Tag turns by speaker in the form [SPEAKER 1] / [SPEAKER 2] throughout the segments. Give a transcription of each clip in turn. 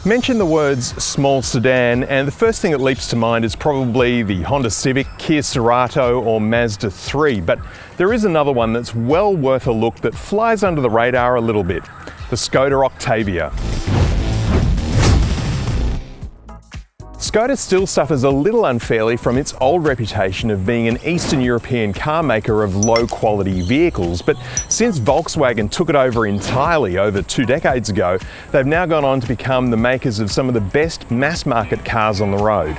[SPEAKER 1] Mention the words small sedan and the first thing that leaps to mind is probably the Honda Civic, Kia Cerato or Mazda 3, but there is another one that's well worth a look that flies under the radar a little bit, the Skoda Octavia. Skoda still suffers a little unfairly from its old reputation of being an Eastern European car maker of low-quality vehicles, but since Volkswagen took it over entirely over 2 decades ago, they've now gone on to become the makers of some of the best mass-market cars on the road.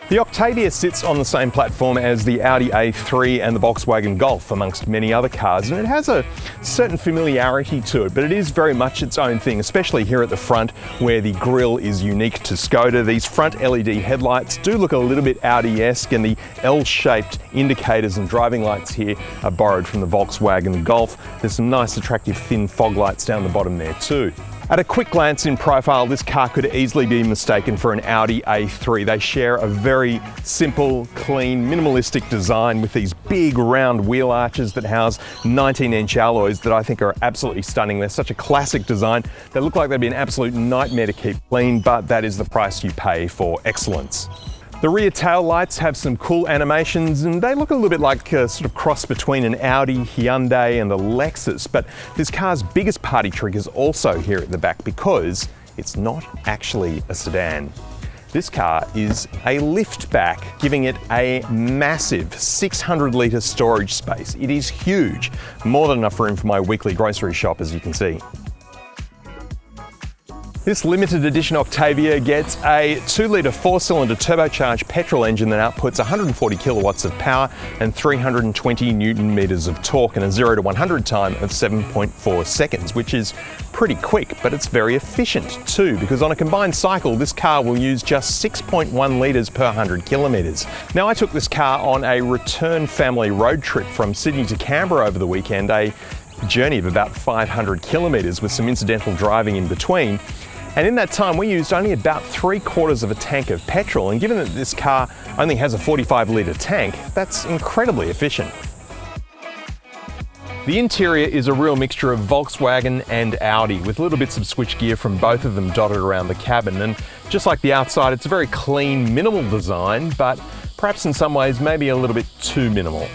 [SPEAKER 1] The Octavia sits on the same platform as the Audi A3 and the Volkswagen Golf, amongst many other cars, and it has a certain familiarity to it, but it is very much its own thing, especially here at the front, where the grille is unique to Skoda. These front LED headlights do look a little bit Audi-esque, and the L-shaped indicators and driving lights here are borrowed from the Volkswagen Golf. There's some nice, attractive, thin fog lights down the bottom there too. At a quick glance in profile, this car could easily be mistaken for an Audi A3. They share a very simple, clean, minimalistic design with these big round wheel arches that house 19-inch alloys that I think are absolutely stunning. They're such a classic design. They look like they'd be an absolute nightmare to keep clean, but that is the price you pay for excellence. The rear tail lights have some cool animations and they look a little bit like a sort of cross between an Audi, Hyundai and a Lexus, but this car's biggest party trick is also here at the back because it's not actually a sedan. This car is a liftback, giving it a massive 600-litre storage space. It is huge, more than enough room for my weekly grocery shop, as you can see. This limited edition Octavia gets a 2-litre 4-cylinder turbocharged petrol engine that outputs 140 kilowatts of power and 320 newton meters of torque and a 0 to 100 time of 7.4 seconds, which is pretty quick, but it's very efficient too, because on a combined cycle, this car will use just 6.1 litres per 100 kilometres. Now, I took this car on a return family road trip from Sydney to Canberra over the weekend, a journey of about 500 kilometres with some incidental driving in between. And in that time, we used only about 3/4 of a tank of petrol. And given that this car only has a 45-litre tank, that's incredibly efficient. The interior is a real mixture of Volkswagen and Audi, with little bits of switchgear from both of them dotted around the cabin. And just like the outside, it's a very clean, minimal design, but perhaps in some ways maybe a little bit too minimal.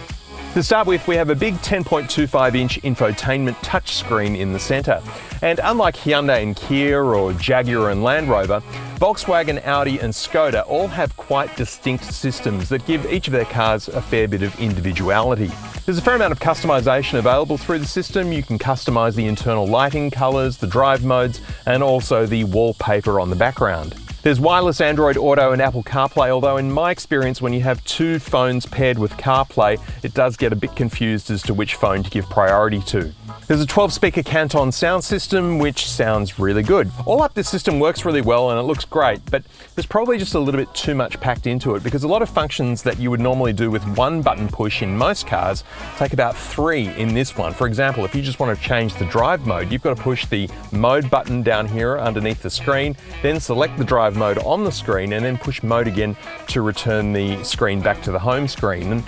[SPEAKER 1] To start with, we have a big 10.25-inch infotainment touchscreen in the centre. And unlike Hyundai and Kia or Jaguar and Land Rover, Volkswagen, Audi and Skoda all have quite distinct systems that give each of their cars a fair bit of individuality. There's a fair amount of customisation available through the system. You can customise the internal lighting, colours, the drive modes and also the wallpaper on the background. There's wireless Android Auto and Apple CarPlay, although in my experience when you have 2 phones paired with CarPlay, it does get a bit confused as to which phone to give priority to. There's a 12-speaker Canton sound system, which sounds really good. All up, this system works really well and it looks great, but there's probably just a little bit too much packed into it because a lot of functions that you would normally do with 1 button push in most cars take about 3 in this one. For example, if you just want to change the drive mode, you've got to push the mode button down here underneath the screen, then select the drive mode on the screen and then push mode again to return the screen back to the home screen. And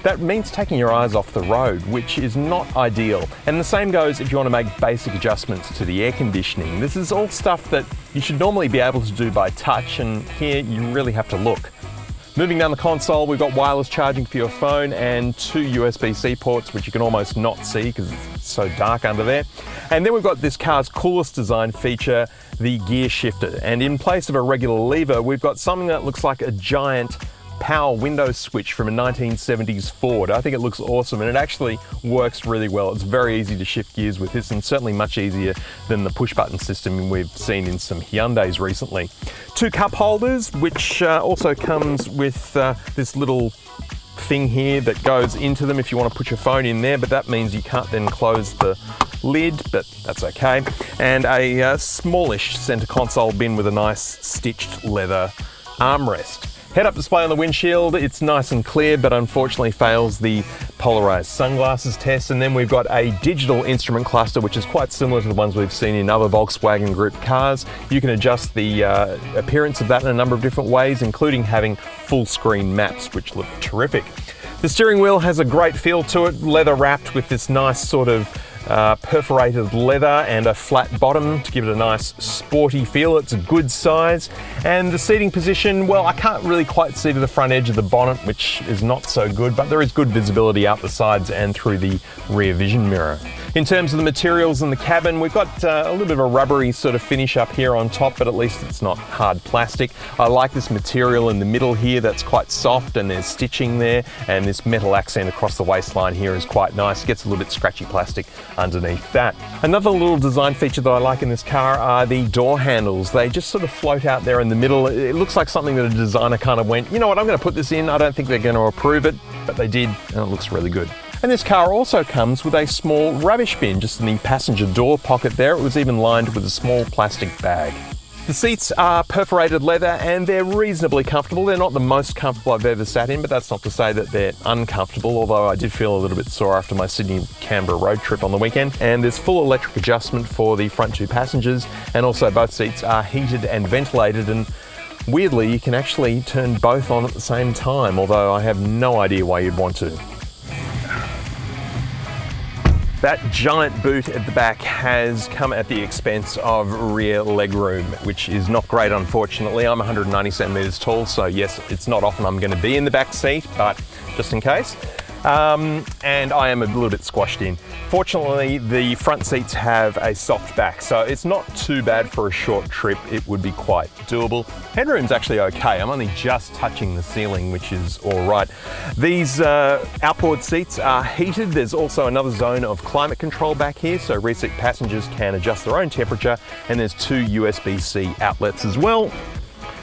[SPEAKER 1] that means taking your eyes off the road, which is not ideal. And the same goes if you want to make basic adjustments to the air conditioning. This is all stuff that you should normally be able to do by touch, and here you really have to look. Moving down the console, we've got wireless charging for your phone and 2 USB-C ports, which you can almost not see because it's so dark under there. And then we've got this car's coolest design feature, the gear shifter. And in place of a regular lever, we've got something that looks like a giant power window switch from a 1970s Ford. I think it looks awesome and it actually works really well. It's very easy to shift gears with this and certainly much easier than the push button system we've seen in some Hyundais recently. 2 cup holders, which also comes with this little thing here that goes into them if you want to put your phone in there, but that means you can't then close the lid, but that's okay. And a smallish center console bin with a nice stitched leather armrest. Head-up display on the windshield, it's nice and clear, but unfortunately fails the polarized sunglasses test. And then we've got a digital instrument cluster, which is quite similar to the ones we've seen in other Volkswagen Group cars. You can adjust the appearance of that in a number of different ways, including having full-screen maps, which look terrific. The steering wheel has a great feel to it, leather wrapped with this nice sort of perforated leather and a flat bottom to give it a nice sporty feel. It's a good size. And the seating position, well, I can't really quite see to the front edge of the bonnet, which is not so good, but there is good visibility out the sides and through the rear vision mirror. In terms of the materials in the cabin, we've got a little bit of a rubbery sort of finish up here on top, but at least it's not hard plastic. I like this material in the middle here that's quite soft, and there's stitching there, and this metal accent across the waistline here is quite nice. It gets a little bit scratchy plastic underneath that. Another little design feature that I like in this car are the door handles. They just sort of float out there in the middle. It looks like something that a designer kind of went, you know what, I'm going to put this in. I don't think they're going to approve it, but they did, and it looks really good. And this car also comes with a small rubbish bin just in the passenger door pocket there. It was even lined with a small plastic bag. The seats are perforated leather and they're reasonably comfortable. They're not the most comfortable I've ever sat in, but that's not to say that they're uncomfortable, although I did feel a little bit sore after my Sydney-Canberra road trip on the weekend. And there's full electric adjustment for the front two passengers, and also both seats are heated and ventilated, and weirdly you can actually turn both on at the same time, although I have no idea why you'd want to. That giant boot at the back has come at the expense of rear legroom, which is not great, unfortunately. I'm 190 centimeters tall, so yes, it's not often I'm going to be in the back seat, but just in case. And I am a little bit squashed in. Fortunately, the front seats have a soft back, so it's not too bad for a short trip. It would be quite doable. Headroom's actually okay. I'm only just touching the ceiling, which is all right. These outboard seats are heated. There's also another zone of climate control back here, so rear seat passengers can adjust their own temperature, and there's two USB-C outlets as well,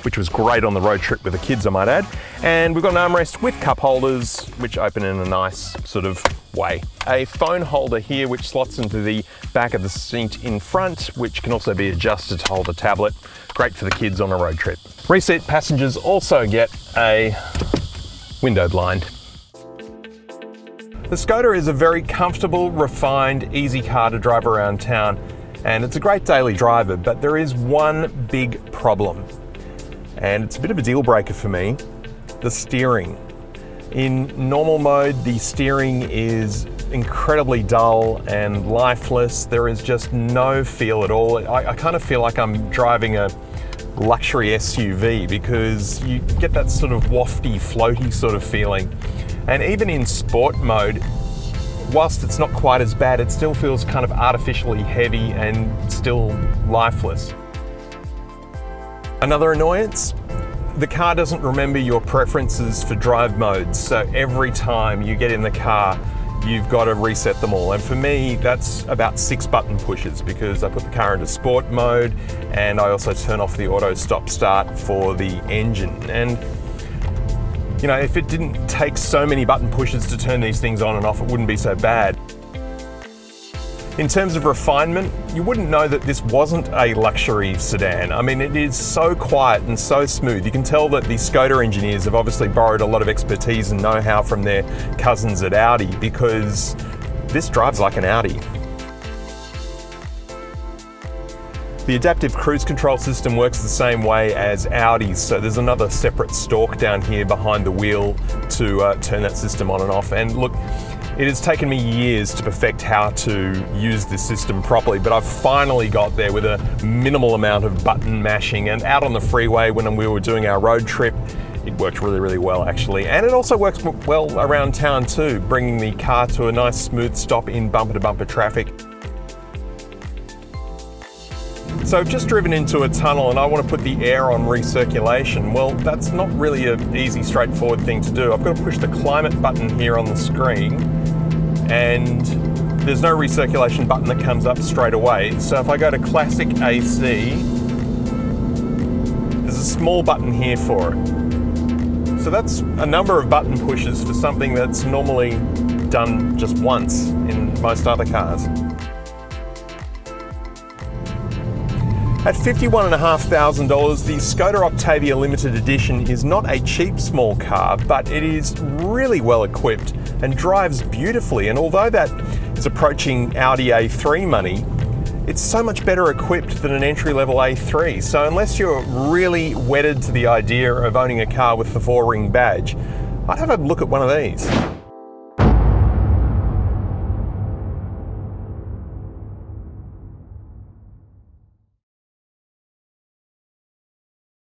[SPEAKER 1] which was great on the road trip with the kids, I might add. And we've got an armrest with cup holders, which open in a nice sort of way. A phone holder here, which slots into the back of the seat in front, which can also be adjusted to hold a tablet. Great for the kids on a road trip. Rear seat passengers also get a window blind. The Skoda is a very comfortable, refined, easy car to drive around town, and it's a great daily driver, but there is one big problem. And it's a bit of a deal breaker for me, the steering. In normal mode, the steering is incredibly dull and lifeless. There is just no feel at all. I kind of feel like I'm driving a luxury SUV because you get that sort of wafty, floaty sort of feeling. And even in sport mode, whilst it's not quite as bad, it still feels kind of artificially heavy and still lifeless. Another annoyance, the car doesn't remember your preferences for drive modes, so every time you get in the car, you've got to reset them all. And for me, that's about 6 button pushes, because I put the car into sport mode and I also turn off the auto stop start for the engine. And you know, if it didn't take so many button pushes to turn these things on and off, it wouldn't be so bad. In terms of refinement, you wouldn't know that this wasn't a luxury sedan. I mean, it is so quiet and so smooth. You can tell that the Skoda engineers have obviously borrowed a lot of expertise and know-how from their cousins at Audi, because this drives like an Audi. The adaptive cruise control system works the same way as Audi's, so there's another separate stalk down here behind the wheel to turn that system on and off. And look, it has taken me years to perfect how to use this system properly, but I've finally got there with a minimal amount of button mashing. And out on the freeway when we were doing our road trip, it worked really, really well actually. And it also works well around town too, bringing the car to a nice smooth stop in bumper-to-bumper traffic. So I've just driven into a tunnel and I want to put the air on recirculation. Well, that's not really an easy, straightforward thing to do. I've got to push the climate button here on the screen, and there's no recirculation button that comes up straight away. So if I go to classic AC, there's a small button here for it. So that's a number of button pushes for something that's normally done just once in most other cars. At $51,500, the Skoda Octavia Limited Edition is not a cheap small car, but it is really well equipped and drives beautifully. And although that is approaching Audi A3 money, it's so much better equipped than an entry-level A3. So unless you're really wedded to the idea of owning a car with the 4-ring badge, I'd have a look at one of these.